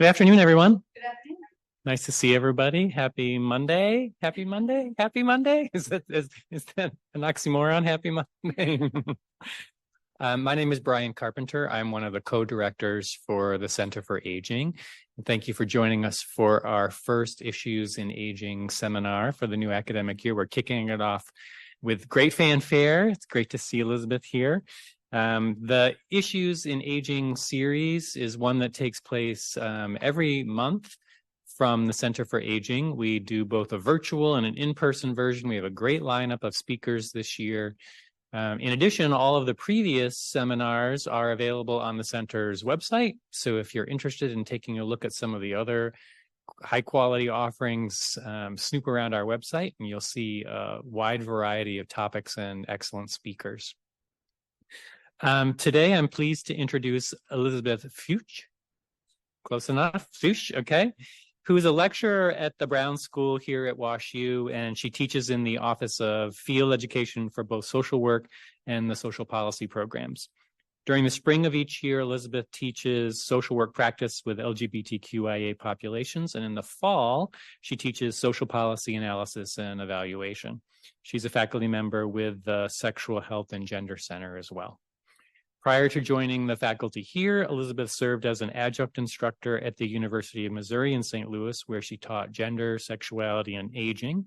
Good afternoon, everyone. Good afternoon. Nice to see everybody. Happy Monday. Happy Monday. Happy Monday. Is that an oxymoron? Happy Monday. My name is Brian Carpenter. I'm one of the co-directors for the Center for Aging. And thank you for joining us for our first Issues in Aging seminar for the new academic year. We're kicking it off with great fanfare. It's great to see Elizabeth here. The Issues in Aging series is one that takes place every month from the Center for Aging. We do both a virtual and an in-person version. We have a great lineup of speakers this year. In addition, all of the previous seminars are available on the center's website. So if you're interested in taking a look at some of the other high-quality offerings, snoop around our website and you'll see a wide variety of topics and excellent speakers. Today, I'm pleased to introduce Elizabeth Fuchs. Close enough, Fuchs, okay, who is a lecturer at the Brown School here at WashU, and she teaches in the Office of Field Education for both social work and the social policy programs. During the spring of each year, Elizabeth teaches social work practice with LGBTQIA populations, and in the fall, she teaches social policy analysis and evaluation. She's a faculty member with the Sexual Health and Gender Center as well. Prior to joining the faculty here, Elizabeth served as an adjunct instructor at the University of Missouri in St. Louis, where she taught gender, sexuality, and aging.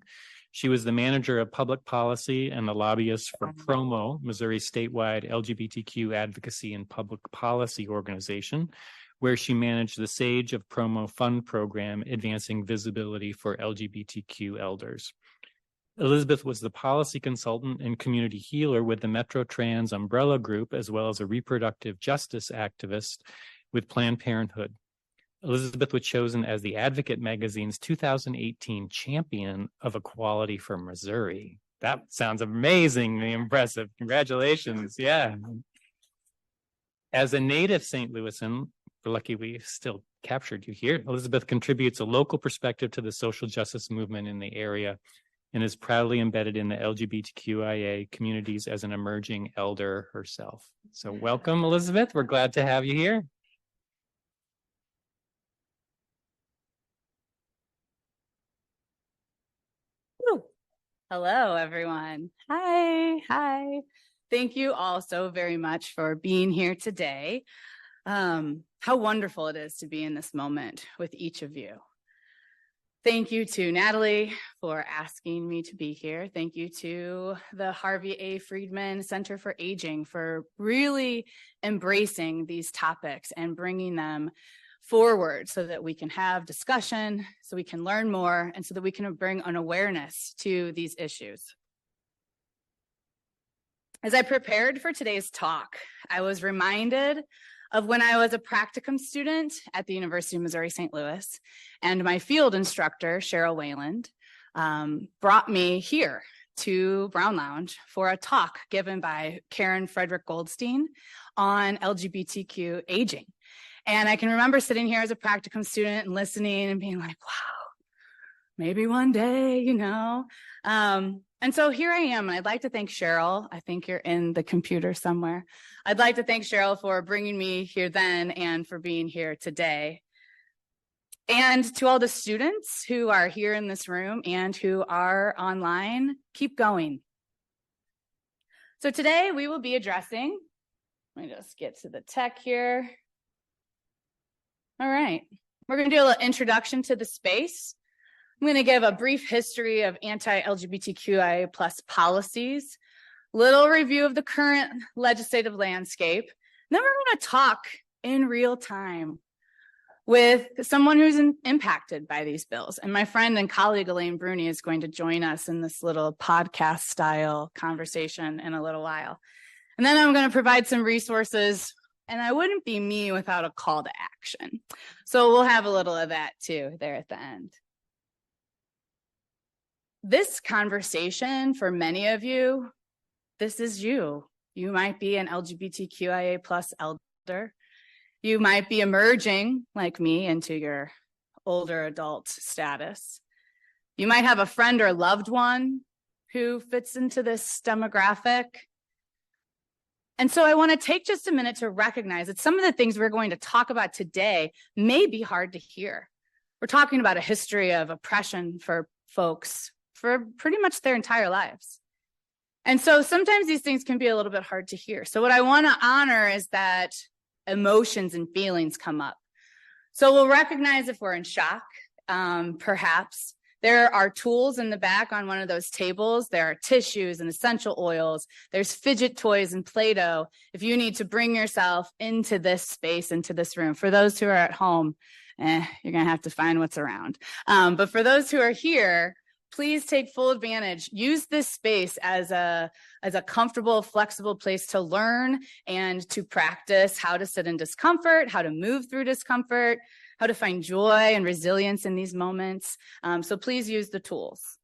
She was the manager of public policy and the lobbyist for PROMO, Missouri's statewide LGBTQ advocacy and public policy organization, where she managed the SAGE of PROMO Fund program, advancing visibility for LGBTQ elders. Elizabeth was the policy consultant and community healer with the Metro Trans Umbrella Group, as well as a reproductive justice activist with Planned Parenthood. Elizabeth was chosen as the Advocate magazine's 2018 Champion of Equality for Missouri. That sounds amazingly impressive. Congratulations. Yeah. As a native St. Louisan, we're lucky we still captured you here. Elizabeth contributes a local perspective to the social justice movement in the area and is proudly embedded in the LGBTQIA communities as an emerging elder herself. So welcome, Elizabeth. We're glad to have you here. Hello, everyone. Hi. Thank you all so very much for being here today. How wonderful it is to be in this moment with each of you. Thank you to Natalie for asking me to be here. Thank you to the Harvey A. Friedman Center for Aging for really embracing these topics and bringing them forward so that we can have discussion, so we can learn more, and so that we can bring an awareness to these issues. As I prepared for today's talk, I was reminded of when I was a practicum student at the University of Missouri St. Louis, and my field instructor, Cheryl Wayland, brought me here to Brown Lounge for a talk given by Karen Frederick Goldstein on LGBTQ aging. And I can remember sitting here as a practicum student and listening and being like, wow, maybe one day, you know. And so here I am, and I'd like to thank Cheryl. I think you're in the computer somewhere. I'd like to thank Cheryl for bringing me here then and for being here today. And to all the students who are here in this room and who are online, keep going. So today we will be addressing, let me just get to the tech here. All right, we're going to do a little introduction to the space. I'm going to give a brief history of anti-LGBTQIA plus policies, little review of the current legislative landscape. Then we're going to talk in real time with someone who's impacted by these bills. And my friend and colleague Elaine Bruni is going to join us in this little podcast style conversation in a little while. And then I'm going to provide some resources, and I wouldn't be me without a call to action. So we'll have a little of that too there at the end. This conversation, for many of you, this is you. You might be an LGBTQIA plus elder. You might be emerging, like me, into your older adult status. You might have a friend or loved one who fits into this demographic. And so I want to take just a minute to recognize that some of the things we're going to talk about today may be hard to hear. We're talking about a history of oppression for folks for pretty much their entire lives. And so sometimes these things can be a little bit hard to hear. So what I want to honor is that emotions and feelings come up. So we'll recognize if we're in shock, perhaps. There are tools in the back on one of those tables. There are tissues and essential oils. There's fidget toys and Play-Doh if you need to bring yourself into this space, into this room. For those who are at home, you're going to have to find what's around. But for those who are here, please take full advantage. Use this space as a comfortable, flexible place to learn and to practice how to sit in discomfort, how to move through discomfort, how to find joy and resilience in these moments. So please use the tools.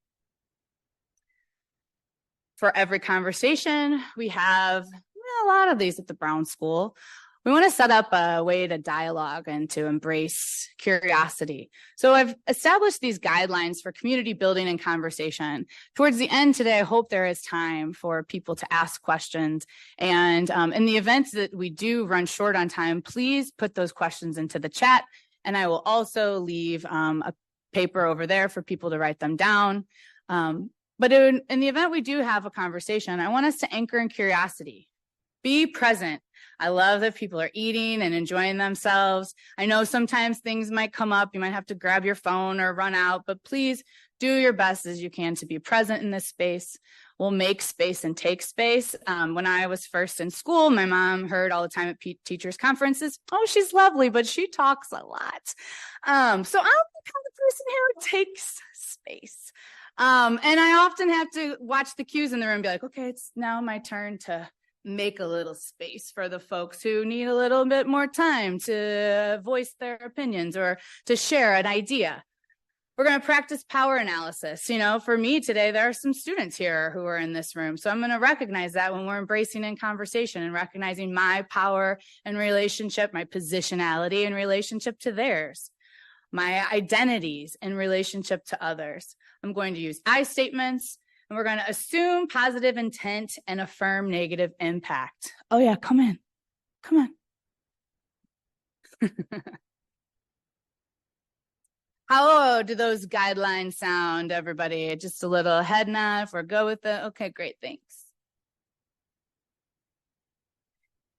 For every conversation, we have a lot of these at the Brown School. We want to set up a way to dialogue and to embrace curiosity. So I've established these guidelines for community building and conversation. Towards the end today, I hope there is time for people to ask questions. And in the event that we do run short on time, please put those questions into the chat. And I will also leave a paper over there for people to write them down. But in the event we do have a conversation, I want us to anchor in curiosity. Be present. I love that people are eating and enjoying themselves. I know sometimes things might come up. You might have to grab your phone or run out, but please do your best as you can to be present in this space. We'll make space and take space. When I was first in school, my mom heard all the time at teachers' conferences, oh, she's lovely, but she talks a lot. So I'll become the person who takes space. And I often have to watch the cues in the room and be like, okay, it's now my turn to make a little space for the folks who need a little bit more time to voice their opinions or to share an idea. We're going to practice power analysis. You know, for me today, there are some students here who are in this room. So I'm going to recognize that when we're embracing in conversation and recognizing my power and relationship, my positionality in relationship to theirs, my identities in relationship to others. I'm going to use I statements. And we're going to assume positive intent and affirm negative impact. Oh yeah, come in. Come on. How do those guidelines sound, everybody? Just a little head nod or go with it? Okay, great, thanks.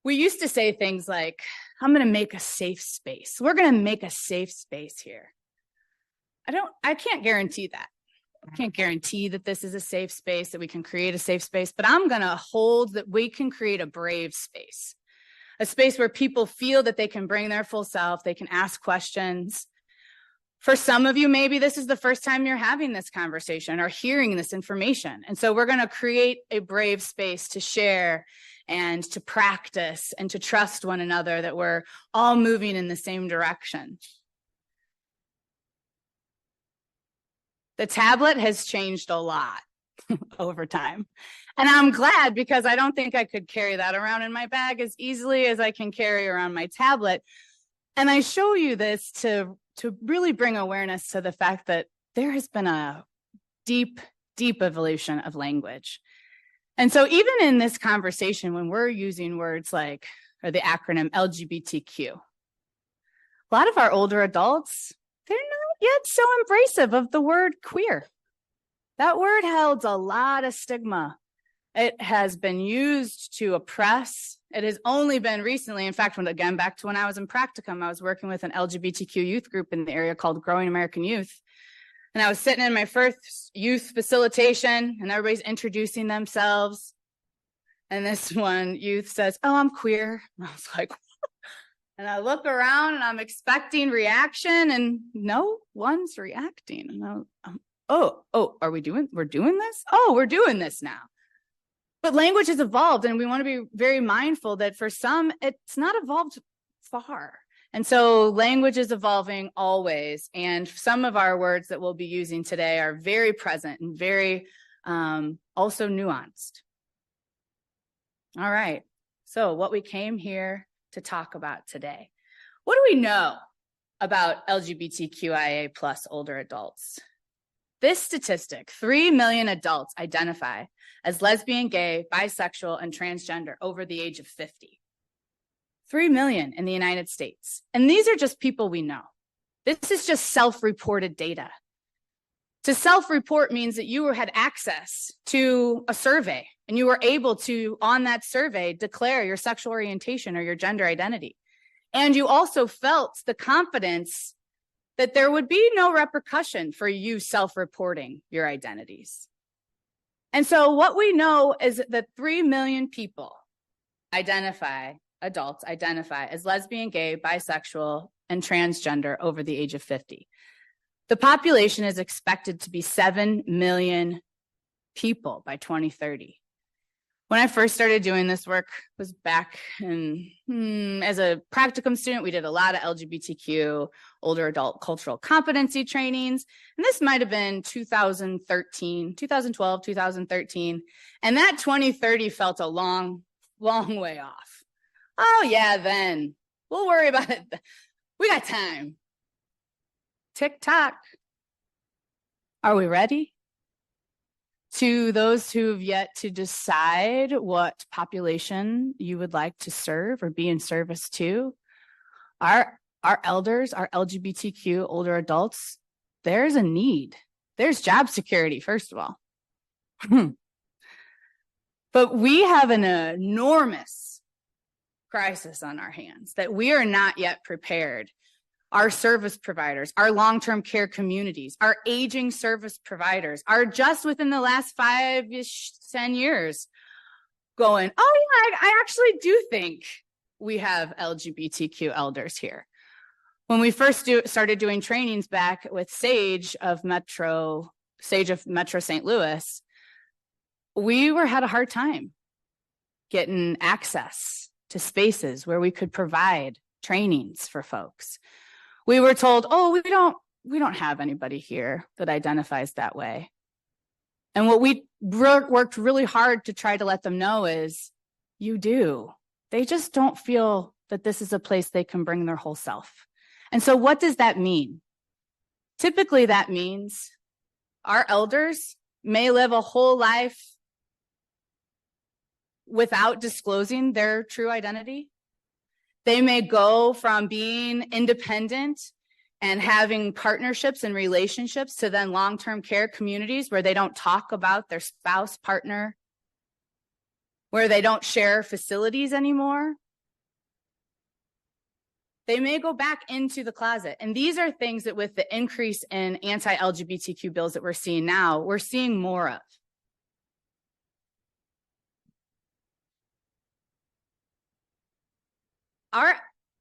We used to say things like, I'm going to make a safe space. We're going to make a safe space here. I can't guarantee that. I can't guarantee that this is a safe space, that we can create a safe space, but I'm going to hold that we can create a brave space, a space where people feel that they can bring their full self, they can ask questions. For some of you, maybe this is the first time you're having this conversation or hearing this information. And so we're going to create a brave space to share and to practice and to trust one another, that we're all moving in the same direction. The tablet has changed a lot over time. And I'm glad, because I don't think I could carry that around in my bag as easily as I can carry around my tablet. And I show you this to really bring awareness to the fact that there has been a deep, deep evolution of language. And so even in this conversation, when we're using words like, or the acronym LGBTQ, a lot of our older adults, they're not yet so embracive of the word queer. That word held a lot of stigma. It has been used to oppress. It has only been recently, in fact, again, back to when I was in practicum, I was working with an LGBTQ youth group in the area called Growing American Youth. And I was sitting in my first youth facilitation and everybody's introducing themselves. And this one youth says, oh, I'm queer. And I was like, and I look around and I'm expecting reaction and no one's reacting. And we're doing this? Oh, we're doing this now. But language has evolved, and we want to be very mindful that for some, it's not evolved far. And so language is evolving always. And some of our words that we'll be using today are very present and very also nuanced. All right. So what we came here to talk about today. What do we know about LGBTQIA plus older adults? This statistic, 3 million adults identify as lesbian, gay, bisexual, and transgender over the age of 50. 3 million in the United States. And these are just people we know. This is just self-reported data. To self-report means that you had access to a survey and you were able to, on that survey, declare your sexual orientation or your gender identity. And you also felt the confidence that there would be no repercussion for you self-reporting your identities. And so what we know is that 3 million people adults identify as lesbian, gay, bisexual, and transgender over the age of 50. The population is expected to be 7 million people by 2030. When I first started doing this work was back in, as a practicum student, we did a lot of LGBTQ older adult cultural competency trainings. And this might have been 2013, 2012, 2013. And that 2030 felt a long way off. Oh yeah, then we'll worry about it. We got time. Tick tock. Are we ready? To those who've yet to decide what population you would like to serve or be in service to, our elders, our LGBTQ older adults, there's a need. There's job security, first of all. But we have an enormous crisis on our hands that we are not yet prepared. Our service providers, our long-term care communities, our aging service providers are just within the last 5-ish, 10 years going, oh yeah, I actually do think we have LGBTQ elders here. When we first started doing trainings back with Sage of Metro St. Louis, we had a hard time getting access to spaces where we could provide trainings for folks. We were told, oh, we don't have anybody here that identifies that way. And what we worked really hard to try to let them know is, you do. They just don't feel that this is a place they can bring their whole self. And so what does that mean? Typically that means our elders may live a whole life without disclosing their true identity. They may go from being independent and having partnerships and relationships to then long-term care communities where they don't talk about their spouse, partner, where they don't share facilities anymore. They may go back into the closet. And these are things that with the increase in anti-LGBTQ bills that we're seeing now, we're seeing more of.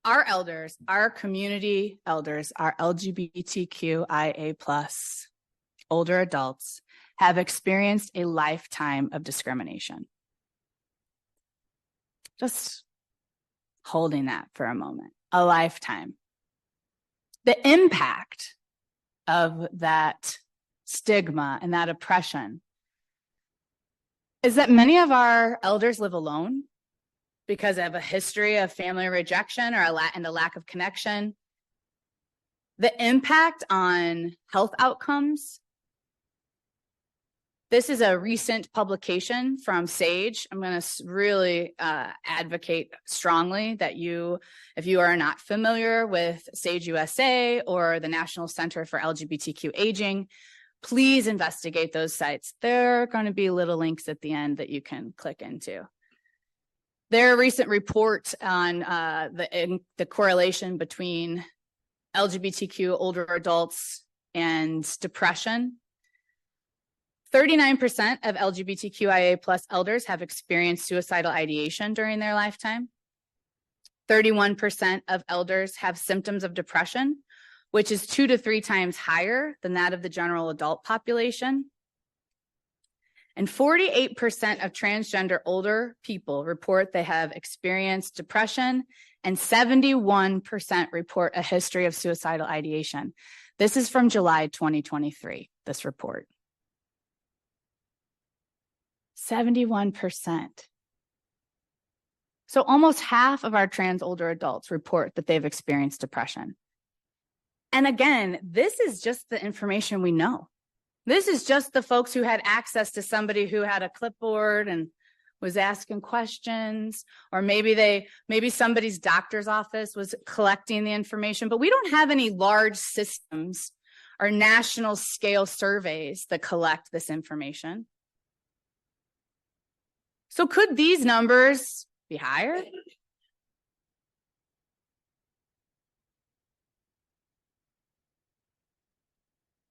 Our elders, our community elders, our LGBTQIA plus older adults have experienced a lifetime of discrimination. Just holding that for a moment, a lifetime. The impact of that stigma and that oppression is that many of our elders live alone because of a history of family rejection and a lack of connection. The impact on health outcomes. This is a recent publication from Sage. I'm going to really advocate strongly that if you are not familiar with Sage USA or the National Center for LGBTQ Aging, please investigate those sites. There are going to be little links at the end that you can click into. Their recent report on the correlation between LGBTQ older adults and depression. 39% of LGBTQIA plus elders have experienced suicidal ideation during their lifetime. 31% of elders have symptoms of depression, which is 2 to 3 times higher than that of the general adult population. And 48% of transgender older people report they have experienced depression, and 71% report a history of suicidal ideation. This is from July 2023, this report. 71%. So almost half of our trans older adults report that they've experienced depression. And again, this is just the information we know. This is just the folks who had access to somebody who had a clipboard and was asking questions, or maybe somebody's doctor's office was collecting the information, but we don't have any large systems or national scale surveys that collect this information. So could these numbers be higher?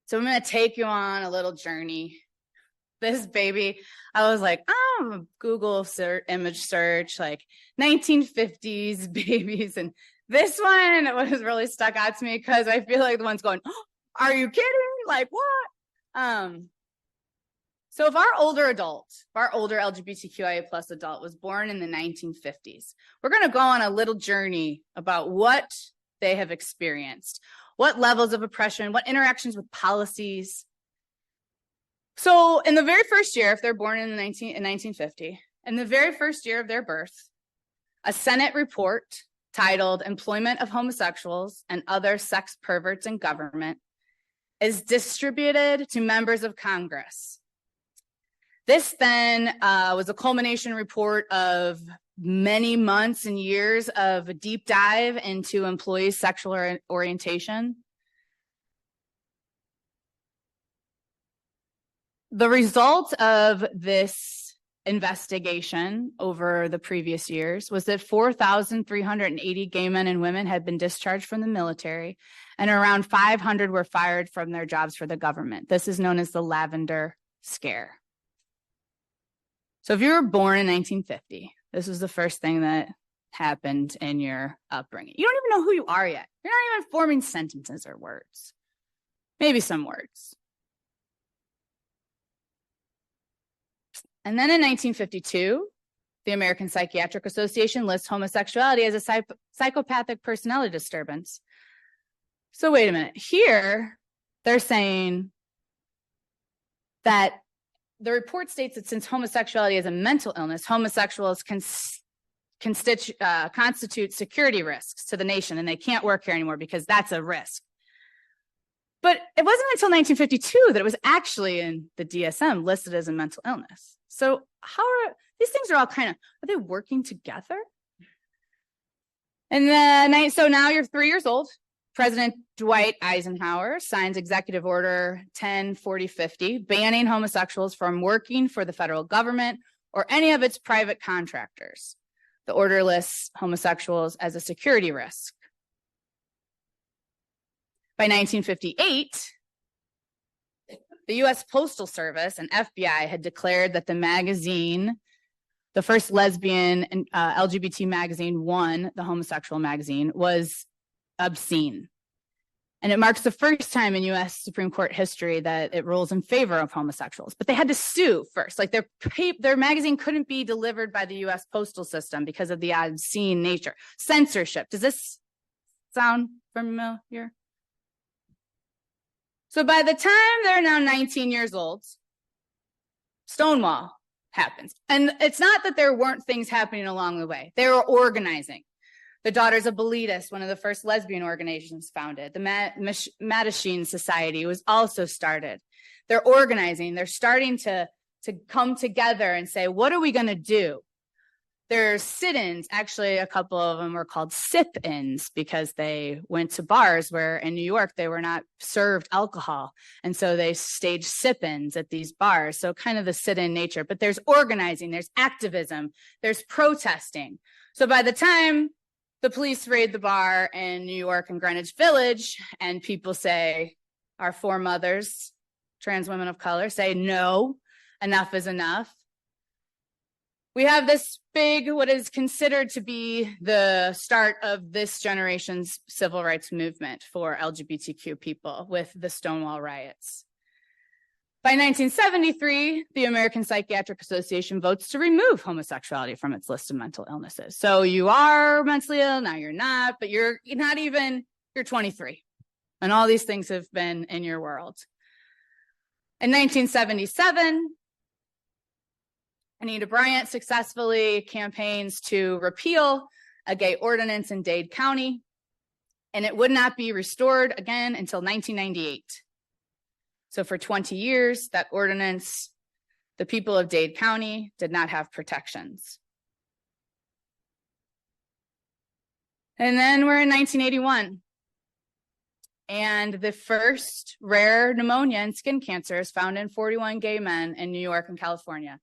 So I'm going to take you on a little journey. This baby, I was like, oh, Google image search, like 1950s babies. And this one was really stuck out to me because I feel like the one's going, oh, are you kidding? Like what? So if our older LGBTQIA plus adult was born in the 1950s, we're going to go on a little journey about what they have experienced, what levels of oppression, what interactions with policies. So in the very first year, if they're born in 1950, in the very first year of their birth, a Senate report titled Employment of Homosexuals and Other Sex Perverts in Government is distributed to members of Congress. This then was a culmination report of many months and years of a deep dive into employees' sexual orientation. The result of this investigation over the previous years was that 4,380 gay men and women had been discharged from the military, and around 500 were fired from their jobs for the government. This is known as the Lavender Scare. So if you were born in 1950, this was the first thing that happened in your upbringing. You don't even know who you are yet. You're not even forming sentences or words. Maybe some words. And then in 1952, the American Psychiatric Association lists homosexuality as a psychopathic personality disturbance. So wait a minute. Here, they're saying that the report states that since homosexuality is a mental illness, homosexuals constitute security risks to the nation, and they can't work here anymore because that's a risk. But it wasn't until 1952 that it was actually in the DSM listed as a mental illness. So how are these things are they working together? And then, so now you're 3 years old. President Dwight Eisenhower signs Executive Order 104050, banning homosexuals from working for the federal government or any of its private contractors. The order lists homosexuals as a security risk. By 1958, the U.S. Postal Service and FBI had declared that the magazine, the first lesbian and LGBT magazine, the homosexual magazine, was obscene. And it marks the first time in U.S. Supreme Court history that it rules in favor of homosexuals. But they had to sue first. Like their magazine couldn't be delivered by the U.S. postal system because of the obscene nature. Censorship. Does this sound familiar? So by the time they're now 19 years old, Stonewall happens. And it's not that there weren't things happening along the way. They were organizing. The Daughters of Bilitis, one of the first lesbian organizations founded. The Mattachine Society was also started. They're organizing. They're starting to come together and say, what are we going to do? There's sit-ins. Actually, a couple of them were called sip-ins because they went to bars where in New York they were not served alcohol. And so they staged sip-ins at these bars. So kind of the sit-in nature. But there's organizing, there's activism, there's protesting. So by the time the police raid the bar in New York and Greenwich Village, and people say, our foremothers, trans women of color, say, no, enough is enough. We have this big, what is considered to be the start of this generation's civil rights movement for LGBTQ people with the Stonewall riots. By 1973, the American Psychiatric Association votes to remove homosexuality from its list of mental illnesses. So you are mentally ill, now you're not, but you're 23. And all these things have been in your world. In 1977, Anita Bryant successfully campaigns to repeal a gay ordinance in Dade County, and it would not be restored again until 1998. So for 20 years, that ordinance, the people of Dade County did not have protections. And then we're in 1981. And the first rare pneumonia and skin cancer is found in 41 gay men in New York and California.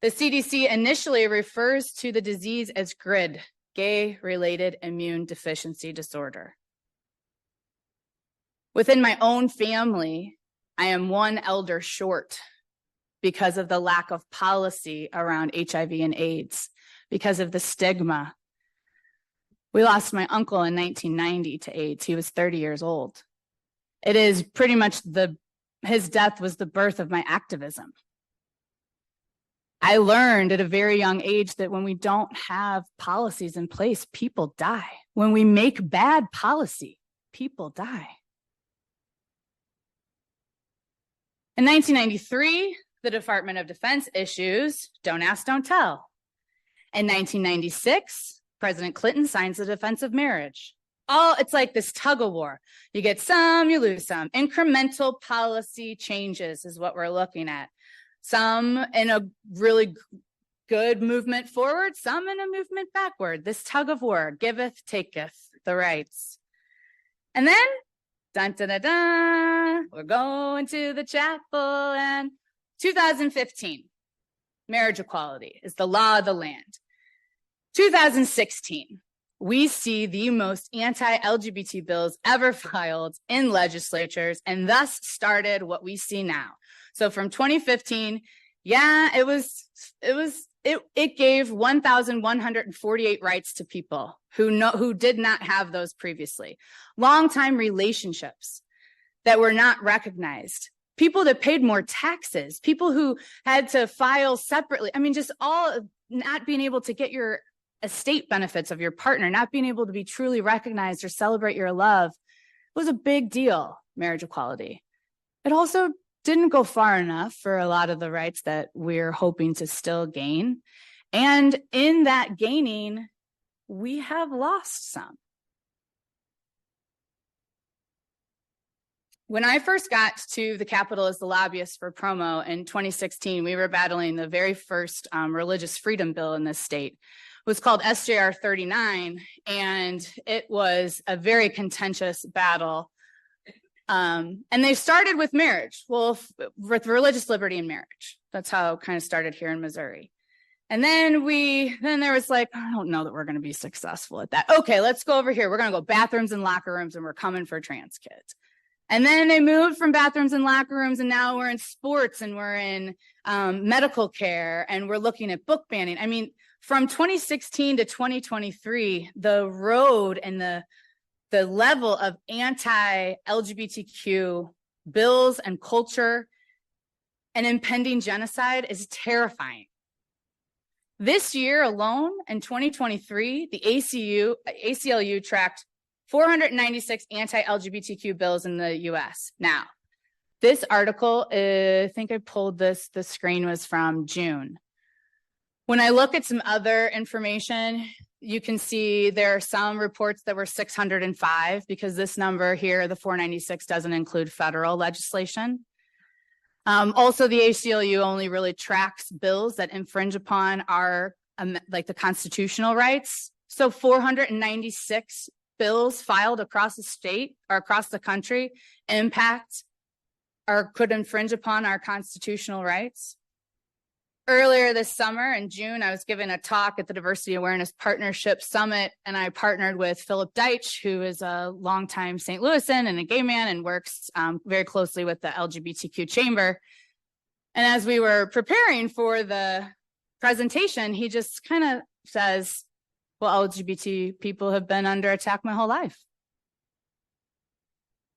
The CDC initially refers to the disease as GRID, gay-related immune deficiency disorder. Within my own family, I am one elder short because of the lack of policy around HIV and AIDS, because of the stigma. We lost my uncle in 1990 to AIDS. He was 30 years old. It is pretty much his death was the birth of my activism. I learned at a very young age that when we don't have policies in place, people die. When we make bad policy, people die. In 1993, the Department of Defense issues Don't Ask, Don't Tell. In 1996, President Clinton signs the Defense of Marriage. It's like this tug of war. You get some, you lose some. Incremental policy changes is what we're looking at. Some in a really good movement forward, some in a movement backward. This tug of war, giveth, taketh the rights. And then, dun, dun, dun, dun, we're going to the chapel. And 2015, marriage equality is the law of the land. 2016, we see the most anti-LGBT bills ever filed in legislatures, and thus started what we see now. So from 2015, it gave 1,148 rights to people who did not have those previously. Longtime relationships that were not recognized. People that paid more taxes, people who had to file separately. I mean, just all not being able to get your estate benefits of your partner, not being able to be truly recognized or celebrate your love was a big deal, marriage equality. It also didn't go far enough for a lot of the rights that we're hoping to still gain. And in that gaining, we have lost some. When I first got to the Capitol as the lobbyist for promo in 2016, we were battling the very first religious freedom bill in this state. It was called SJR 39, and it was a very contentious battle. And they started with marriage, with religious liberty and marriage. That's how it kind of started here in Missouri. And then there was like, I don't know that we're going to be successful at that. Okay, let's go over here. We're going to go bathrooms and locker rooms, and we're coming for trans kids. And then they moved from bathrooms and locker rooms, and now we're in sports, and we're in medical care, and we're looking at book banning. I mean, from 2016 to 2023, the road and the level of anti-LGBTQ bills and culture and impending genocide is terrifying. This year alone, in 2023, the ACLU tracked 496 anti-LGBTQ bills in the US. Now, this article, I think I pulled this, the screen was from June. When I look at some other information, you can see there are some reports that were 605 because this number here, the 496, doesn't include federal legislation. Also, the ACLU only really tracks bills that infringe upon our, like the constitutional rights. So 496 bills filed across the state or across the country impact or could infringe upon our constitutional rights. Earlier this summer in June, I was giving a talk at the Diversity Awareness Partnership Summit, and I partnered with Philip Deitch, who is a longtime St. Louisan and a gay man and works very closely with the LGBTQ chamber. And as we were preparing for the presentation, he just kind of says, well, LGBT people have been under attack my whole life.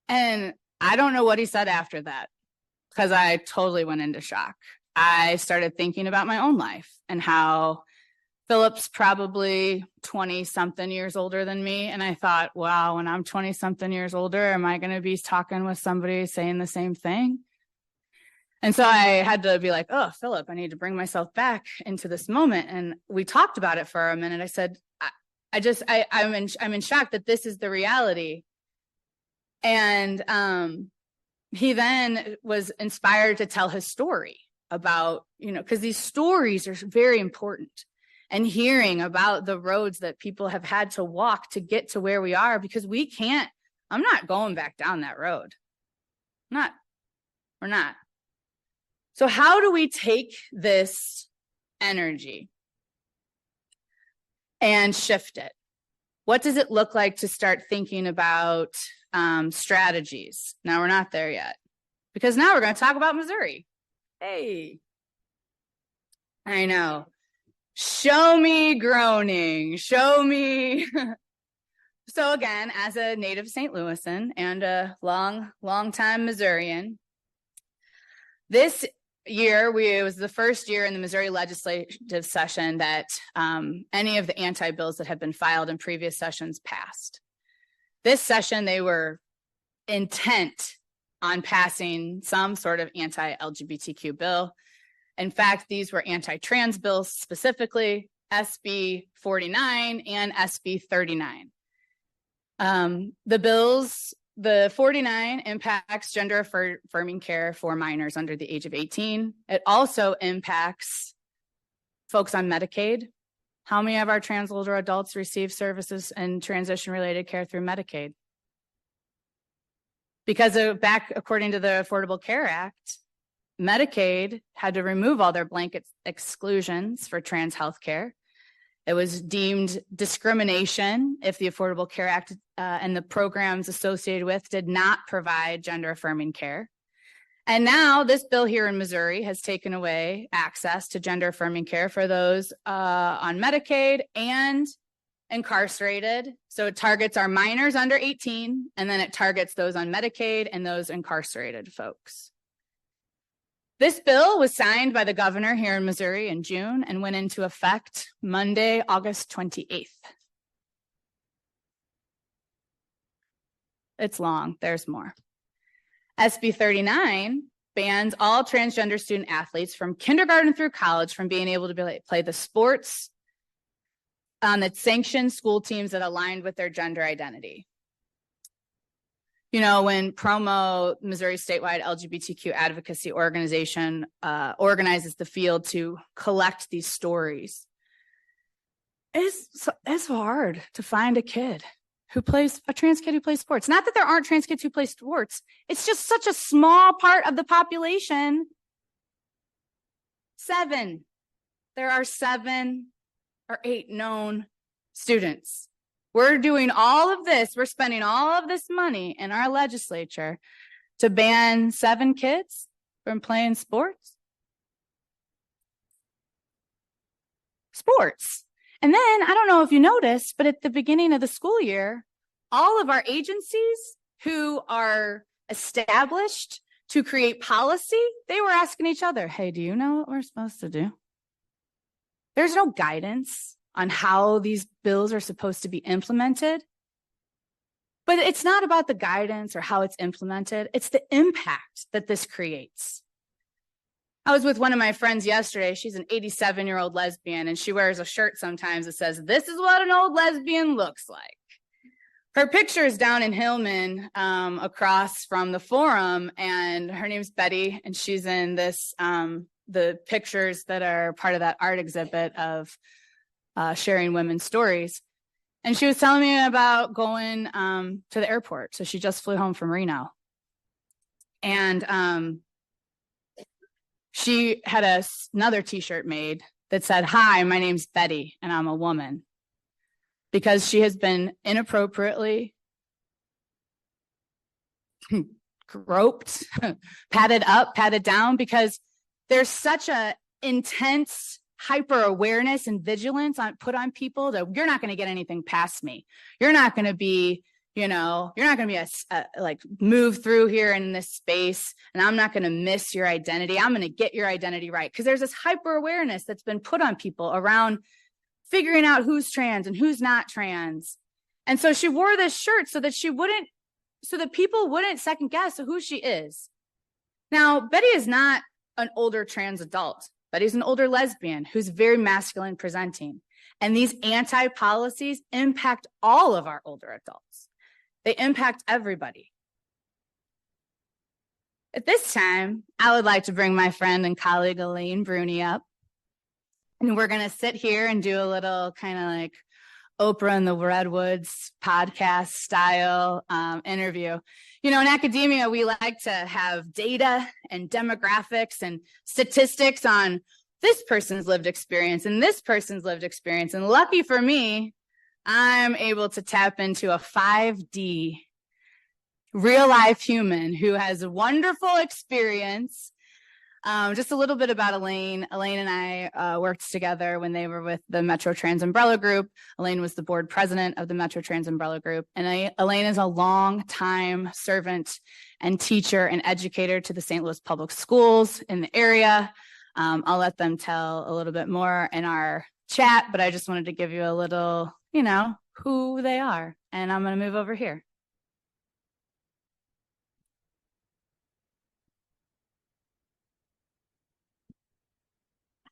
And I don't know what he said after that, because I totally went into shock. I started thinking about my own life and how Philip's probably 20-something years older than me. And I thought, wow, when I'm 20-something years older, am I going to be talking with somebody saying the same thing? And so I had to be like, oh, Philip, I need to bring myself back into this moment. And we talked about it for a minute. I said, I'm in shock that this is the reality. And he then was inspired to tell his story about, because these stories are very important, and hearing about the roads that people have had to walk to get to where we are, because I'm not going back down that road. We're not. So how do we take this energy and shift it? What does it look like to start thinking about strategies? Now, we're not there yet, because now we're going to talk about Missouri. Hey, I know. Show me groaning. Show me. So again, as a native St. Louisan and a long time Missourian, this year, it was the first year in the Missouri legislative session that any of the anti-bills that had been filed in previous sessions passed. This session, they were intent on passing some sort of anti-LGBTQ bill. In fact, these were anti-trans bills, specifically SB 49 and SB 39. The 49 impacts gender affirming care for minors under the age of 18. It also impacts folks on Medicaid. How many of our trans older adults receive services and transition-related care through Medicaid? Because back according to the Affordable Care Act, Medicaid had to remove all their blanket exclusions for trans health care. It was deemed discrimination if the Affordable Care Act and the programs associated with did not provide gender affirming care. And now this bill here in Missouri has taken away access to gender affirming care for those on Medicaid and incarcerated. So it targets our minors under 18, and then it targets those on Medicaid and those incarcerated folks. This bill was signed by the governor here in Missouri in June and went into effect Monday, August 28th. It's long, there's more. SB 39 bans all transgender student athletes from kindergarten through college from being able to play the sports on the sanctioned school teams that aligned with their gender identity. When Promo, Missouri statewide LGBTQ advocacy organization, organizes the field to collect these stories, it's hard to find a trans kid who plays sports. Not that there aren't trans kids who play sports. It's just such a small part of the population. 7. There are 7 or 8 known students. We're doing all of this. We're spending all of this money in our legislature to ban 7 kids from playing sports. And then, I don't know if you noticed, but at the beginning of the school year, all of our agencies who are established to create policy, they were asking each other, hey, do you know what we're supposed to do? There's no guidance on how these bills are supposed to be implemented. But it's not about the guidance or how it's implemented. It's the impact that this creates. I was with one of my friends yesterday. She's an 87-year-old lesbian, and she wears a shirt sometimes that says, "This is what an old lesbian looks like." Her picture is down in Hillman, across from the forum, and her name's Betty, and she's in this, the pictures that are part of that art exhibit of sharing women's stories. And she was telling me about going to the airport. So she just flew home from Reno. And she had another t-shirt made that said, "Hi, my name's Betty, and I'm a woman." Because she has been inappropriately groped, patted up, patted down, because there's such a intense hyper awareness and vigilance put on people that you're not going to get anything past me. You're not going to be, you're not going to be like move through here in this space, and I'm not going to miss your identity. I'm going to get your identity right. Because there's this hyper awareness that's been put on people around figuring out who's trans and who's not trans. And so she wore this shirt so that people wouldn't second guess who she is. Now, Betty is not an older trans adult. Betty's an older lesbian who's very masculine presenting. And these anti-policies impact all of our older adults. They impact everybody. At this time, I would like to bring my friend and colleague Elaine Bruni up. And we're going to sit here and do a little kind of like Oprah in the Redwoods podcast style interview. You know, in academia, we like to have data and demographics and statistics on this person's lived experience and this person's lived experience. And lucky for me, I'm able to tap into a 5D real life human who has a wonderful experience. Just a little bit about Elaine. Elaine and I worked together when they were with the Metro Trans Umbrella Group. Elaine was the board president of the Metro Trans Umbrella Group. And Elaine is a long-time servant and teacher and educator to the St. Louis Public Schools in the area. I'll let them tell a little bit more in our chat, but I just wanted to give you a little, you know, who they are. And I'm going to move over here.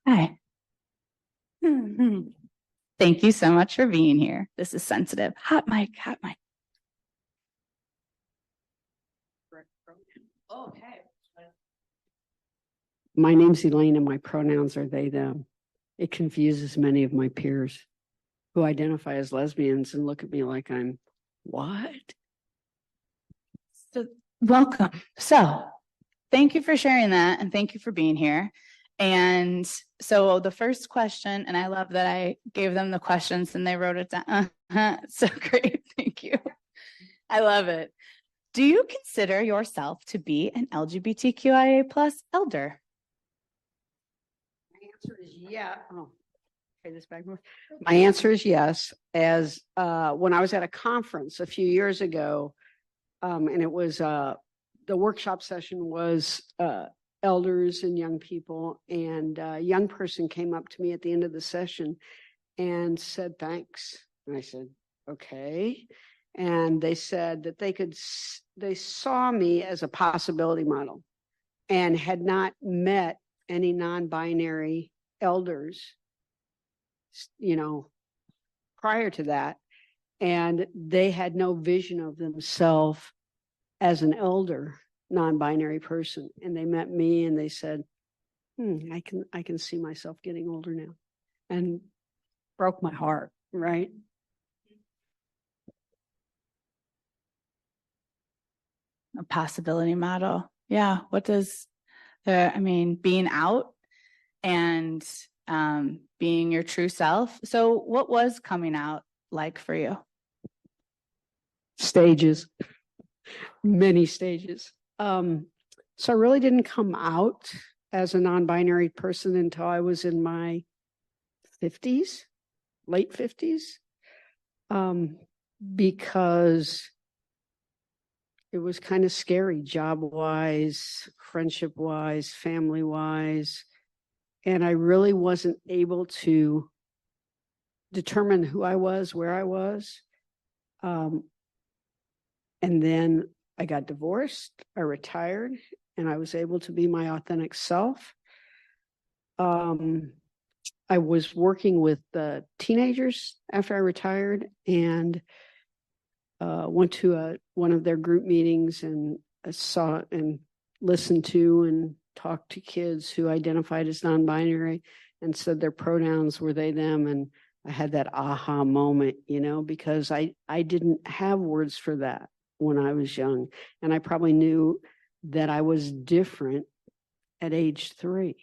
Hi. Thank you so much for being here. This is sensitive. Hot mic, hot mic. Okay. My name's Elaine and my pronouns are they, them. It confuses many of my peers who identify as lesbians and look at me like I'm, what? So, welcome. So, thank you for sharing that and thank you for being here. And so the first question, and I love that I gave them the questions and they wrote it down. So great. Thank you. I love it. Do you consider yourself to be an LGBTQIA plus elder? My answer is yeah. Oh, okay, this back more. My answer is yes. As when I was at a conference a few years ago, and it was the workshop session was elders and young people, and a young person came up to me at the end of the session and said thanks, and I said okay, and they said that they saw me as a possibility model and had not met any non-binary elders, you know, prior to that, and they had no vision of themselves as an elder non-binary person, and they met me and they said, I can see myself getting older now, and broke my heart, right? A possibility model. Yeah. What does being out and being your true self. So what was coming out like for you? Stages, many stages. So I really didn't come out as a non-binary person until I was in my 50s, late 50s, because it was kind of scary, job-wise, friendship-wise, family-wise, and I really wasn't able to determine who I was, where I was. And then I got divorced, I retired, and I was able to be my authentic self. I was working with teenagers after I retired, and went to one of their group meetings and saw and listened to and talked to kids who identified as non-binary and said their pronouns were they, them. And I had that aha moment, you know, because I didn't have words for that when I was young. And I probably knew that I was different at age 3.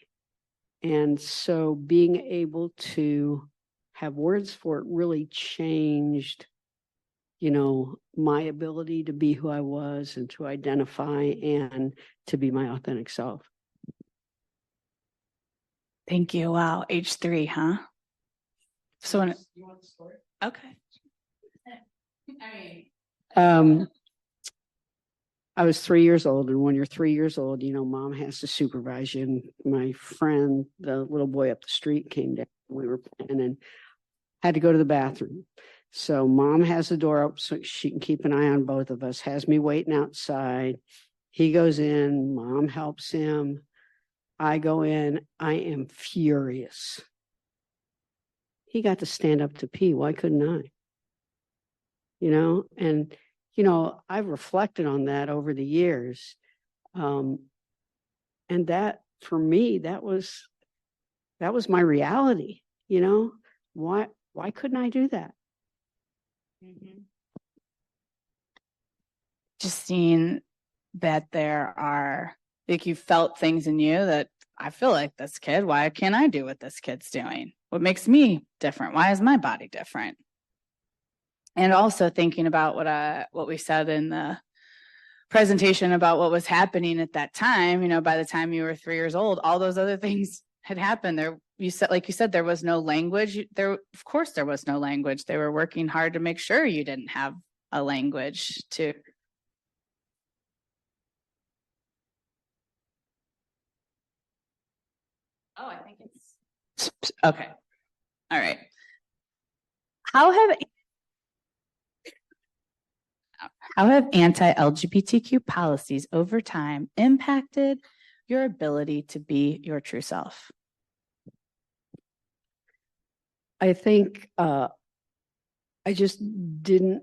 And so being able to have words for it really changed, you know, my ability to be who I was and to identify and to be my authentic self. Thank you. Wow. Age 3, huh? So when you want the story? Okay. I was 3 years old, and when you're 3 years old, you know, mom has to supervise you. And my friend, the little boy up the street, came down. We were playing and had to go to the bathroom. So mom has the door up so she can keep an eye on both of us, has me waiting outside. He goes in, mom helps him. I go in, I am furious. He got to stand up to pee. Why couldn't I? You know, and, you know, I've reflected on that over the years. And that, for me, that was my reality, you know? Why couldn't I do that? Just seeing that there are, like, you felt things in you that I feel like this kid, why can't I do what this kid's doing? What makes me different? Why is my body different? And also thinking about what we said in the presentation about what was happening at that time, you know, by the time you were 3 years old, all those other things had happened. There, you said, there was no language. There, of course, there was no language. They were working hard to make sure you didn't have a language to. Oh, I think it's okay. All right. How have anti-LGBTQ policies over time impacted your ability to be your true self? I think I just didn't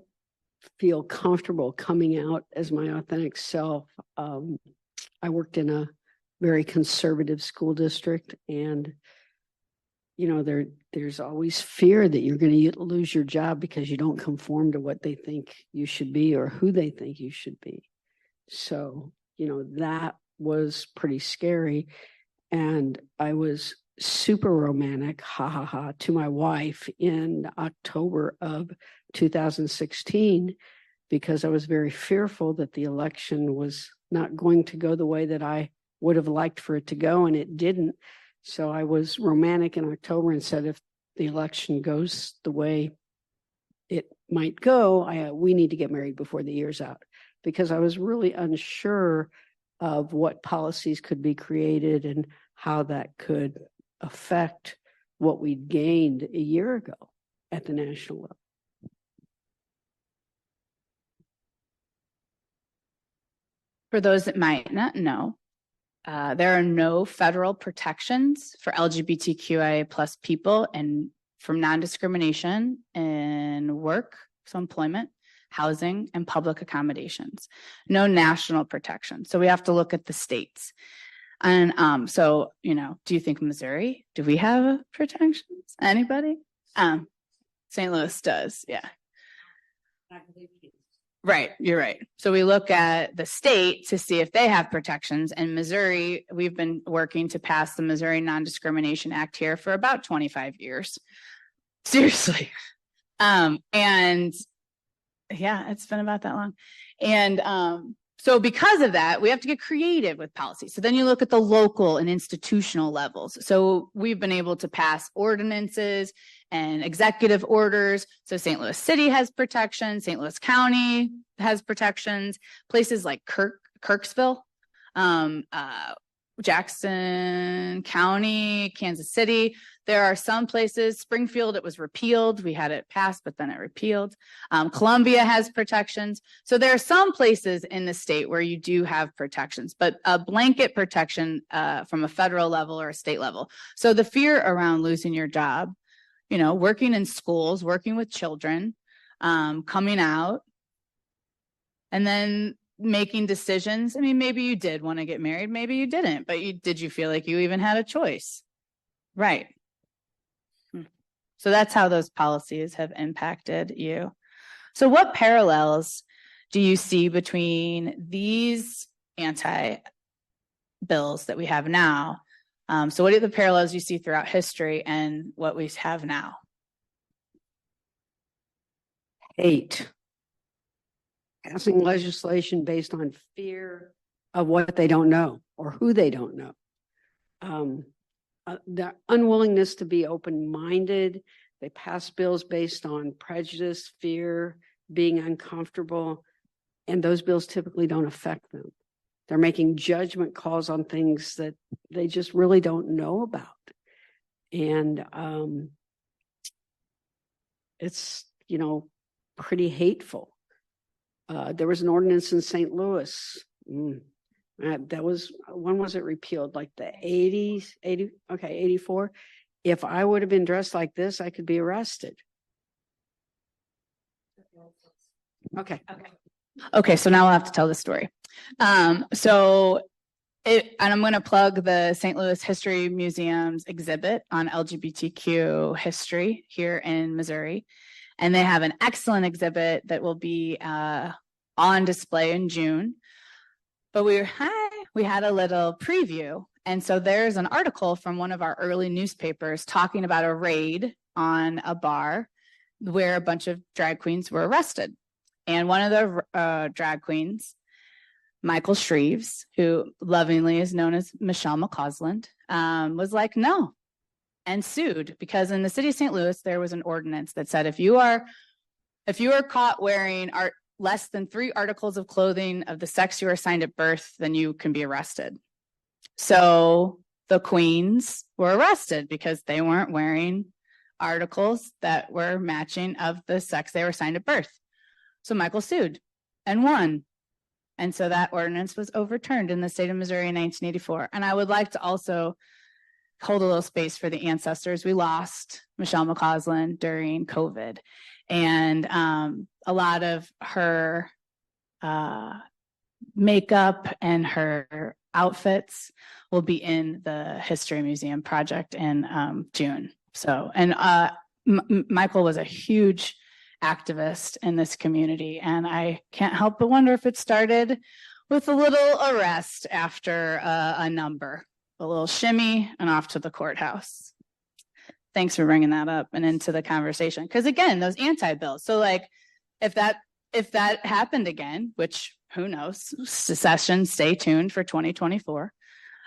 feel comfortable coming out as my authentic self. I worked in a very conservative school district, and you know, there's always fear that you're going to lose your job because you don't conform to what they think you should be or who they think you should be. So, you know, that was pretty scary. And I was super romantic, to my wife in October of 2016, because I was very fearful that the election was not going to go the way that I would have liked for it to go, and it didn't. So I was romantic in October and said, if the election goes the way it might go, we need to get married before the year's out, because I was really unsure of what policies could be created and how that could affect what we'd gained a year ago at the national level. For those that might not know, there are no federal protections for LGBTQIA plus people and from non-discrimination in work, so employment, housing, and public accommodations. No national protection. So we have to look at the states. And so, you know, do you think Missouri, do we have protections? Anybody? St. Louis does, yeah. Right, you're right. So we look at the state to see if they have protections. And Missouri, we've been working to pass the Missouri Non-Discrimination Act here for about 25 years. Seriously. And yeah, it's been about that long. And so because of that, we have to get creative with policy. So then you look at the local and institutional levels. So we've been able to pass ordinances and executive orders. So St. Louis City has protections, St. Louis County has protections, places like Kirksville, Jackson County, Kansas City. There are some places, Springfield, it was repealed. We had it passed, but then it repealed. Columbia has protections. So there are some places in the state where you do have protections, but a blanket protection from a federal level or a state level. So the fear around losing your job, you know, working in schools, working with children, coming out, and then making decisions. I mean, maybe you did want to get married, maybe you didn't, but did you feel like you even had a choice? Right. So that's how those policies have impacted you. So what parallels do you see between these anti-bills that we have now? So what are the parallels you see throughout history and what we have now? Hate. Passing legislation based on fear of what they don't know or who they don't know. The unwillingness to be open-minded. They pass bills based on prejudice, fear, being uncomfortable, and those bills typically don't affect them. They're making judgment calls on things that they just really don't know about. And it's, you know, pretty hateful. There was an ordinance in St. Louis. That was, when was it repealed? Like the 80s, 84. If I would have been dressed like this, I could be arrested. Okay. Okay, so now I'll have to tell the story. And I'm going to plug the St. Louis History Museum's exhibit on LGBTQ history here in Missouri. And they have an excellent exhibit that will be on display in June. But we had a little preview. And so there's an article from one of our early newspapers talking about a raid on a bar where a bunch of drag queens were arrested. And one of the drag queens, Michael Shreves, who lovingly is known as Michelle McCausland, was like, no, and sued, because in the city of St. Louis, there was an ordinance that said if you are caught wearing less than 3 articles of clothing of the sex you were assigned at birth, then you can be arrested. So the queens were arrested because they weren't wearing articles that were matching of the sex they were assigned at birth. So Michael sued and won. And so that ordinance was overturned in the state of Missouri in 1984. And I would like to also hold a little space for the ancestors. We lost Michelle McCausland during COVID. And a lot of her makeup and her outfits will be in the History Museum project in June. So, and Michael was a huge activist in this community, and I can't help but wonder if it started with a little arrest after a number, a little shimmy, and off to the courthouse. Thanks for bringing that up and into the conversation, because again, those anti-bills. So, like, if that happened again, which who knows, secession, stay tuned for 2024.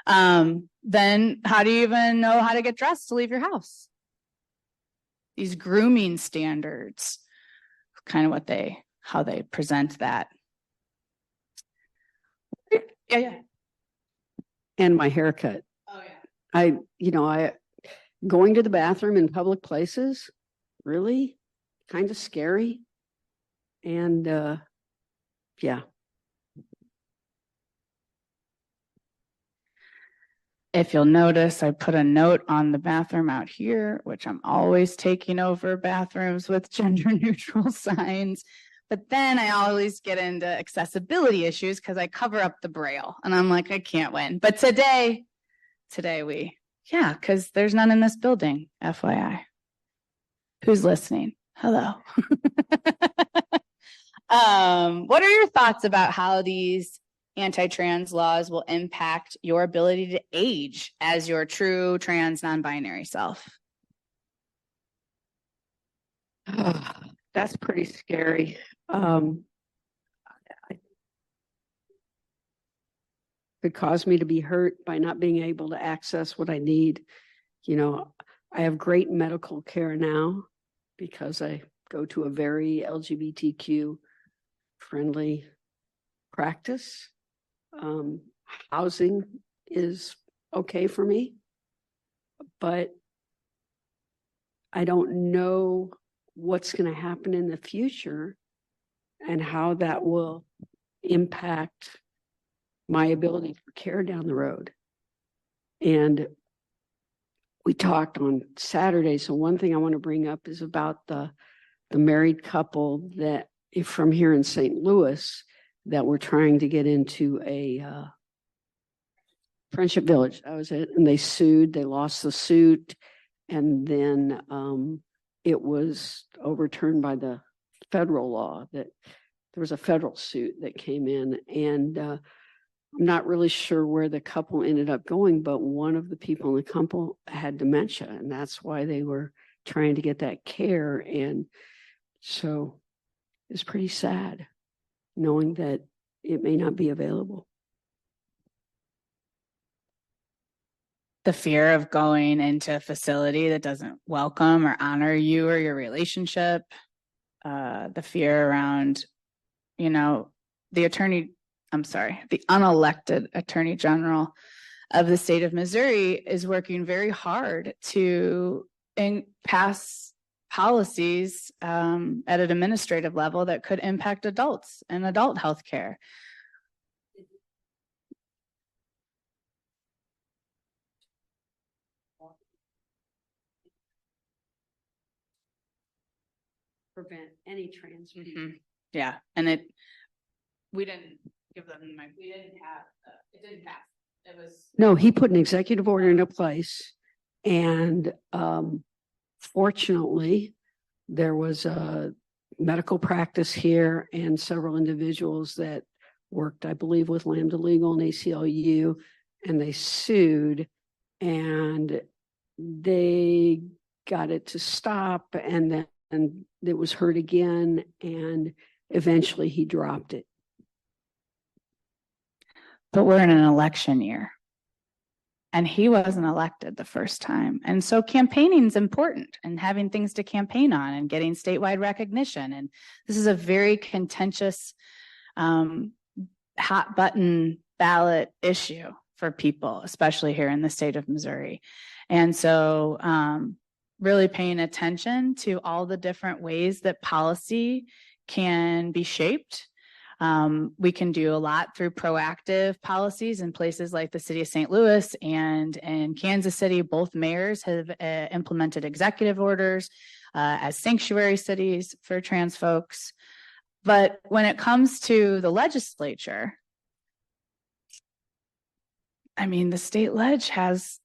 Then how do you even know how to get dressed to leave your house? These grooming standards, kind of how they present that. Yeah. And my haircut. Oh yeah. I going to the bathroom in public places, really kind of scary. And yeah. If you'll notice, I put a note on the bathroom out here, which I'm always taking over bathrooms with gender neutral signs. But then I always get into accessibility issues because I cover up the braille and I'm like, I can't win. But today because there's none in this building, FYI. Who's listening? Hello. What are your thoughts about how these anti-trans laws will impact your ability to age as your true trans non-binary self? That's pretty scary. Could cause me to be hurt by not being able to access what I need. I have great medical care now because I go to a very LGBTQ friendly practice. Housing is okay for me, but I don't know what's going to happen in the future and how that will impact my ability for care down the road. And we talked on Saturday. So one thing I want to bring up is about the married couple that from here in St. Louis that were trying to get into a Friendship Village. That was it. And they sued. They lost the suit. And then it was overturned by the federal law that there was a federal suit that came in. And I'm not really sure where the couple ended up going, but one of the people in the couple had dementia, and that's why they were trying to get that care. And so it's pretty sad knowing that it may not be available. The fear of going into a facility that doesn't welcome or honor you or your relationship, the fear around, the unelected Attorney General of the state of Missouri is working very hard to pass policies at an administrative level that could impact adults and adult health care. Prevent any trans. Yeah, and we didn't give them we didn't have, it didn't pass. It was. No, he put an executive order into place, and fortunately, there was a medical practice here and several individuals that worked, I believe, with Lambda Legal and ACLU, and they sued, and they got it to stop, and then it was heard again, and eventually he dropped it. But we're in an election year, and he wasn't elected the first time. And so campaigning is important, and having things to campaign on and getting statewide recognition. And this is a very contentious, hot button ballot issue for people, especially here in the state of Missouri. And so really paying attention to all the different ways that policy can be shaped. We can do a lot through proactive policies in places like the city of St. Louis and in Kansas City. Both mayors have implemented executive orders as sanctuary cities for trans folks. But when it comes to the legislature, I mean, the state ledge has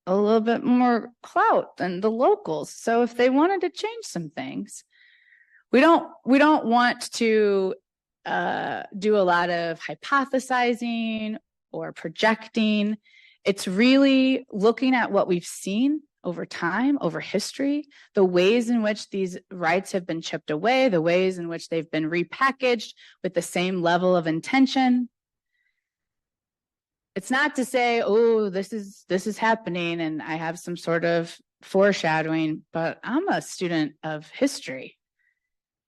a little bit more clout than the locals. So if they wanted to change some things, we don't want to do a lot of hypothesizing or projecting. It's really looking at what we've seen over time, over history, the ways in which these rights have been chipped away, the ways in which they've been repackaged with the same level of intention. It's not to say, oh, this is happening and I have some sort of foreshadowing, but I'm a student of history.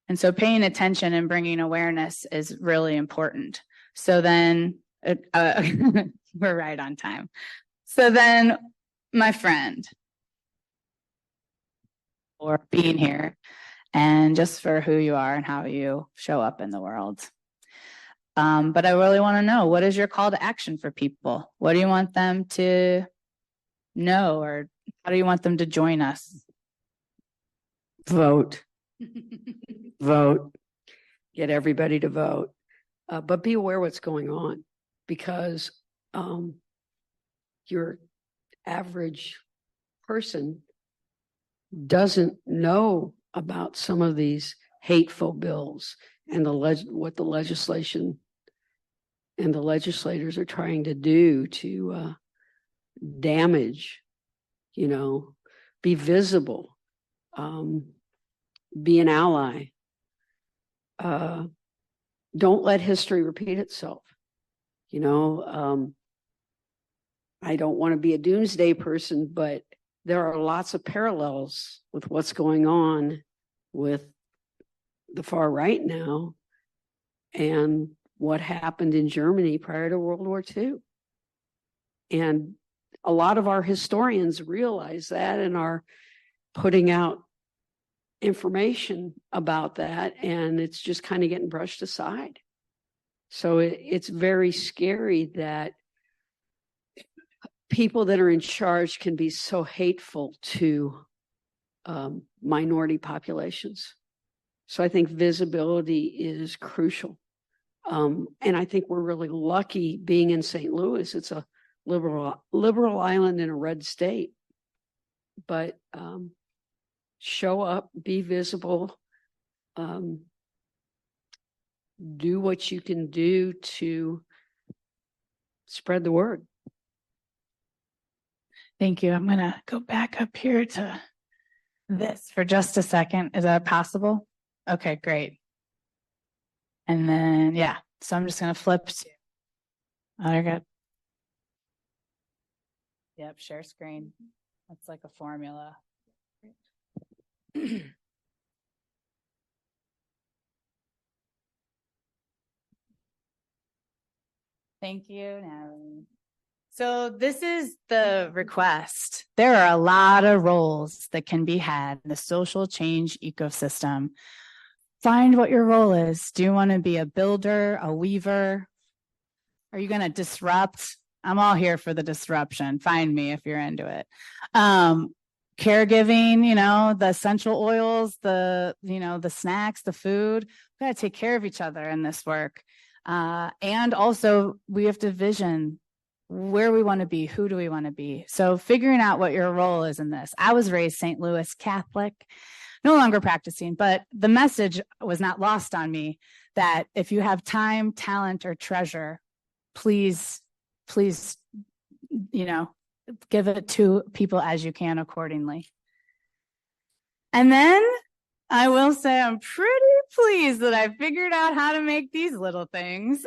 And so paying attention and bringing awareness is really important. So then, we're right on time. So then, my friend, for being here and just for who you are and how you show up in the world. But I really want to know, what is your call to action for people? What do you want them to know, or how do you want them to join us? Vote. Vote. Get everybody to vote. But be aware what's going on, because your average person doesn't know about some of these hateful bills and what the legislation and the legislators are trying to do to damage, be visible, be an ally. Don't let history repeat itself. I don't want to be a doomsday person, but there are lots of parallels with what's going on with the far right now and what happened in Germany prior to World War II. And a lot of our historians realize that and are putting out information about that, and it's just kind of getting brushed aside. So it's very scary that people that are in charge can be so hateful to minority populations. So I think visibility is crucial. And I think we're really lucky being in St. Louis. It's a liberal island in a red state. But show up, be visible, do what you can do to spread the word. Thank you. I'm going to go back up here to this for just a second. Is that possible? Okay, great. And then, yeah, so I'm just going to flip to other good. Yep, share screen. That's like a formula. Thank you, Natalie. So this is the request. There are a lot of roles that can be had in the social change ecosystem. Find what your role is. Do you want to be a builder, a weaver? Are you going to disrupt? I'm all here for the disruption. Find me if you're into it. Caregiving, the essential oils, the snacks, the food. We got to take care of each other in this work. And also we have to vision where we want to be, who do we want to be? So figuring out what your role is in this. I was raised St. Louis Catholic, no longer practicing, but the message was not lost on me that if you have time, talent, or treasure, please, give it to people as you can accordingly. And then I will say I'm pretty pleased that I figured out how to make these little things.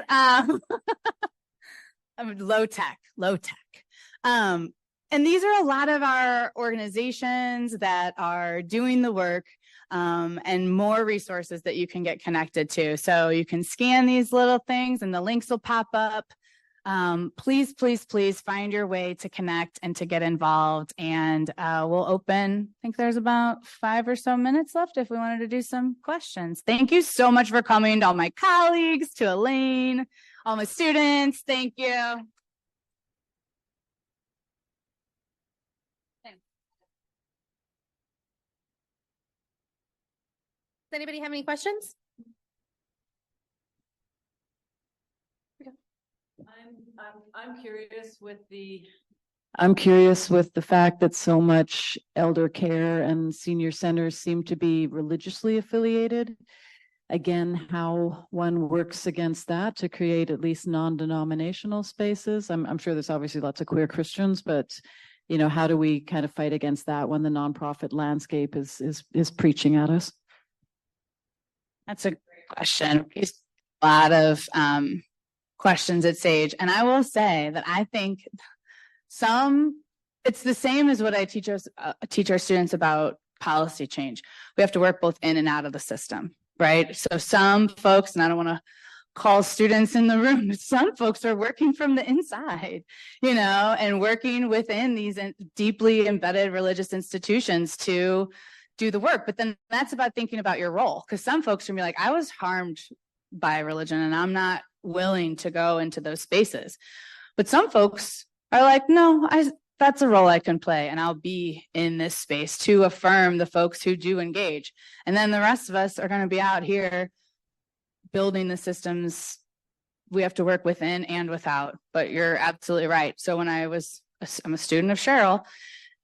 Low tech. And these are a lot of our organizations that are doing the work, and more resources that you can get connected to. So you can scan these little things and the links will pop up. Please find your way to connect and to get involved. And we'll open, I think there's about 5 or so minutes left if we wanted to do some questions. Thank you so much for coming, to all my colleagues, to Elaine, all my students. Thank you. Does anybody have any questions? I'm curious with the fact that so much elder care and senior centers seem to be religiously affiliated. Again, how one works against that to create at least non-denominational spaces. I'm sure there's obviously lots of queer Christians, but how do we kind of fight against that when the nonprofit landscape is preaching at us? That's a great question. A lot of questions at Sage. And I will say that I think it's the same as what I teach our students about policy change. We have to work both in and out of the system, right? So some folks, and I don't want to call students in the room, but some folks are working from the inside, and working within these deeply embedded religious institutions to do the work. But then that's about thinking about your role, because some folks are gonna be like, I was harmed by religion and I'm not willing to go into those spaces. But some folks are like, no, that's a role I can play, and I'll be in this space to affirm the folks who do engage. And then the rest of us are going to be out here building the systems we have to work within and without. But you're absolutely right. So when I'm a student of Cheryl,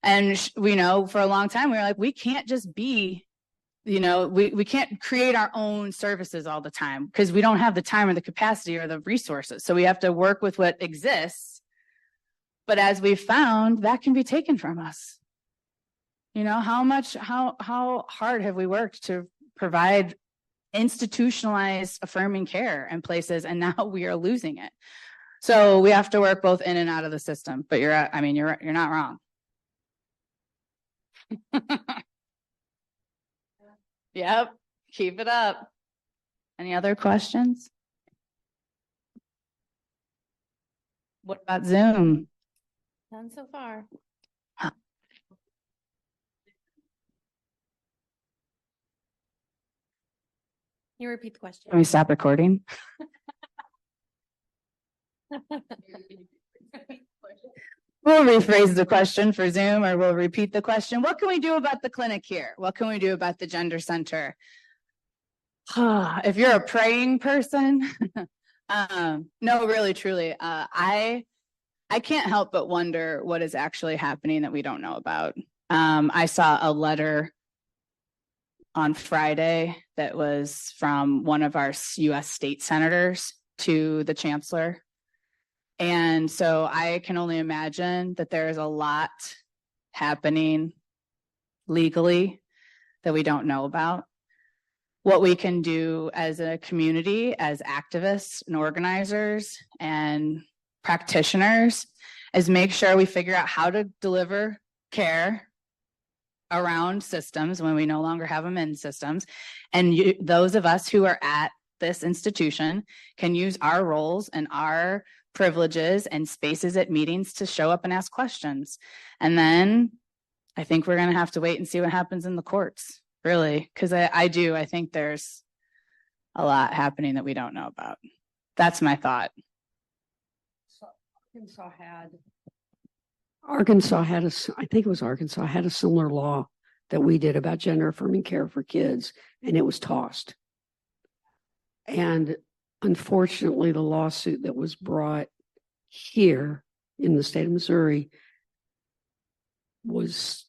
and for a long time we were like, we can't just be, we can't create our own services all the time because we don't have the time or the capacity or the resources. So we have to work with what exists. But as we've found, that can be taken from us. How hard have we worked to provide institutionalized affirming care in places, and now we are losing it. So we have to work both in and out of the system. But you're not wrong. Yep, keep it up. Any other questions? What about Zoom? None so far. Huh. You repeat the question. Can we stop recording? We'll rephrase the question for Zoom, or we'll repeat the question. What can we do about the clinic here? What can we do about the gender center? If you're a praying person, no, really, truly, I can't help but wonder what is actually happening that we don't know about. I saw a letter on Friday that was from one of our U.S. state senators to the chancellor. And so I can only imagine that there is a lot happening legally that we don't know about. What we can do as a community, as activists and organizers and practitioners, is make sure we figure out how to deliver care around systems when we no longer have them in systems. And those of us who are at this institution can use our roles and our privileges and spaces at meetings to show up and ask questions. And then I think we're going to have to wait and see what happens in the courts, really, because I think there's a lot happening that we don't know about. That's my thought. So Arkansas had I think it was Arkansas had a similar law that we did about gender affirming care for kids, and it was tossed. And Unfortunately, the lawsuit that was brought here in the state of Missouri was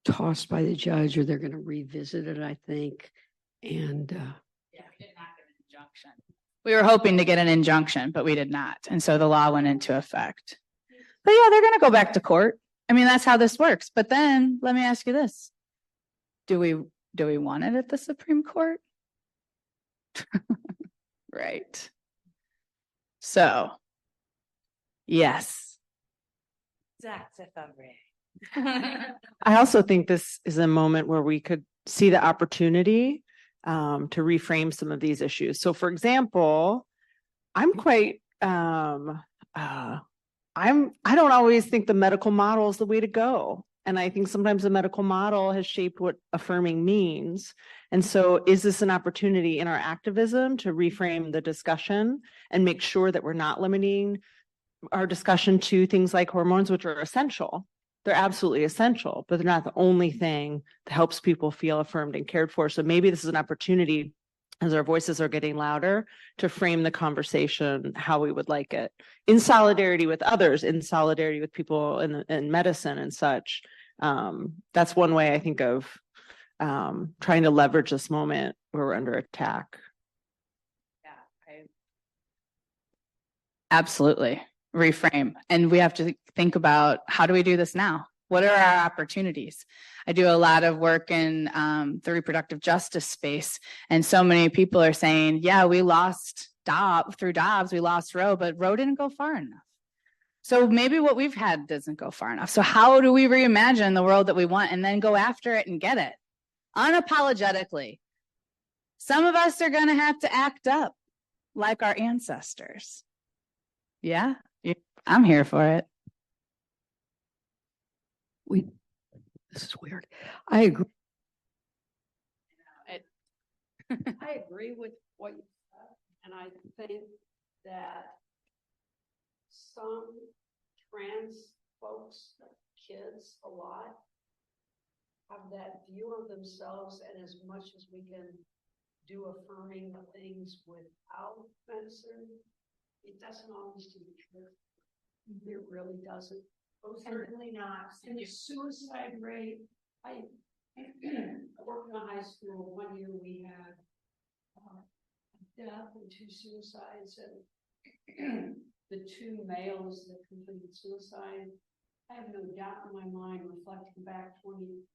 tossed by the judge, or they're going to revisit it, I think. And Yeah, we did not get an injunction. We were hoping to get an injunction, but we did not. And so the law went into effect. But yeah, they're going to go back to court. I mean, that's how this works. But then let me ask you this. Do we want it at the Supreme Court? Right. So, yes. I also think this is a moment where we could see the opportunity to reframe some of these issues. So, for example, I'm quite I don't always think the medical model is the way to go. And I think sometimes the medical model has shaped what affirming means. And so is this an opportunity in our activism to reframe the discussion and make sure that we're not limiting our discussion to things like hormones, which are essential? They're absolutely essential, but they're not the only thing that helps people feel affirmed and cared for. So maybe this is an opportunity, as our voices are getting louder, to frame the conversation how we would like it, in solidarity with others, in solidarity with people in medicine and such. That's one way I think of trying to leverage this moment where we're under attack. Yeah, absolutely. Reframe. And we have to think about, how do we do this now? What are our opportunities? I do a lot of work in the reproductive justice space, and so many people are saying, yeah, we lost through Dobbs, we lost Roe, but Roe didn't go far enough. So maybe what we've had doesn't go far enough. So how do we reimagine the world that we want and then go after it and get it unapologetically? Some of us are going to have to act up like our ancestors. Yeah, I'm here for it. This is weird. I agree. I agree with what you said, and I think that some trans folks, kids a lot, have that view of themselves, and as much as we can do affirming things without medicine, it doesn't always do the truth. It really doesn't. Oh, certainly not. And the suicide rate, I worked in a high school. One year we had a death and 2 suicides, and the 2 males that completed suicide, I have no doubt in my mind, reflecting back 20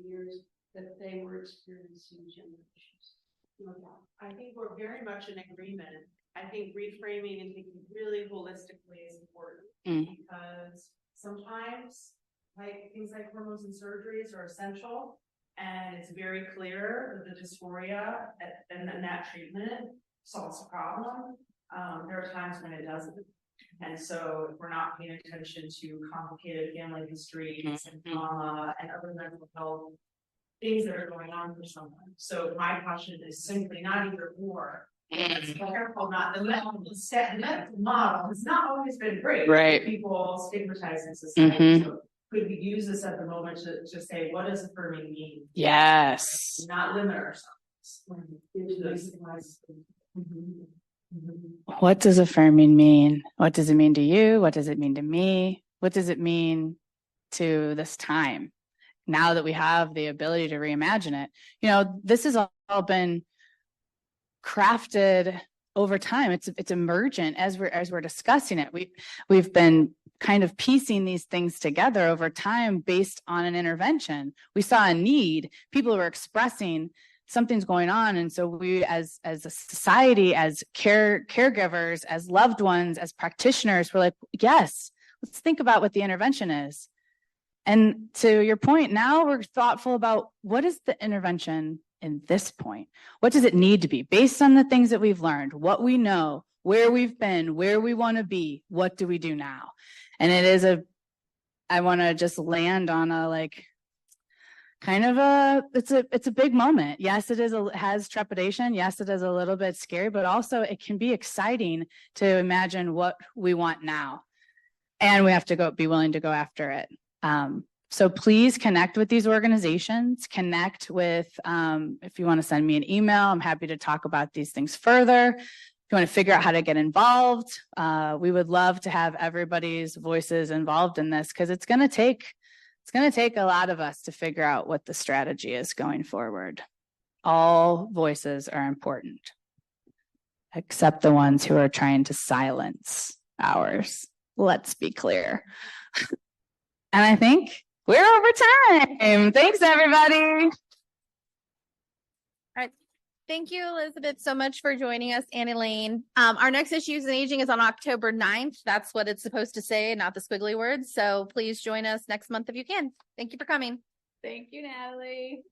years, that they were experiencing gender issues. No doubt. I think we're very much in agreement. I think reframing and thinking really holistically is important because sometimes things like hormones and surgeries are essential, and it's very clear that the dysphoria and that treatment solves the problem. There are times when it doesn't. And so if we're not paying attention to complicated family histories and trauma and other mental health things that are going on for someone. So my question is simply not either or. It's careful not the medical model has not always been great. Right. People stigmatizing society. So could we use this at the moment to say, what does affirming mean? Yes. Not limit ourselves. What does affirming mean? What does it mean to you? What does it mean to me? What does it mean to this time? Now that we have the ability to reimagine it, this has all been crafted over time. It's emergent as we're discussing it. We've been kind of piecing these things together over time based on an intervention. We saw a need. People were expressing something's going on, and so we, as a society, as caregivers, as loved ones, as practitioners, we're like, yes, let's think about what the intervention is. And to your point, now we're thoughtful about what is the intervention in this point? What does it need to be based on the things that we've learned, what we know, where we've been, where we want to be, what do we do now? And I want to just land on it's a big moment. Yes, it has trepidation. Yes, it is a little bit scary, but also it can be exciting to imagine what we want now. And we have to be willing to go after it. So please connect with these organizations, connect with, if you want to send me an email, I'm happy to talk about these things further. you want to figure out how to get involved, we would love to have everybody's voices involved in this because it's going to take a lot of us to figure out what the strategy is going forward. All voices are important, except the ones who are trying to silence ours. Let's be clear. And I think we're over time. Thanks, everybody. Thank you, Elizabeth, so much for joining us, Annie Lane. Our next Issues and Aging is on October 9th. That's what it's supposed to say, not the squiggly words. So please join us next month if you can. Thank you for coming. Thank you, Natalie.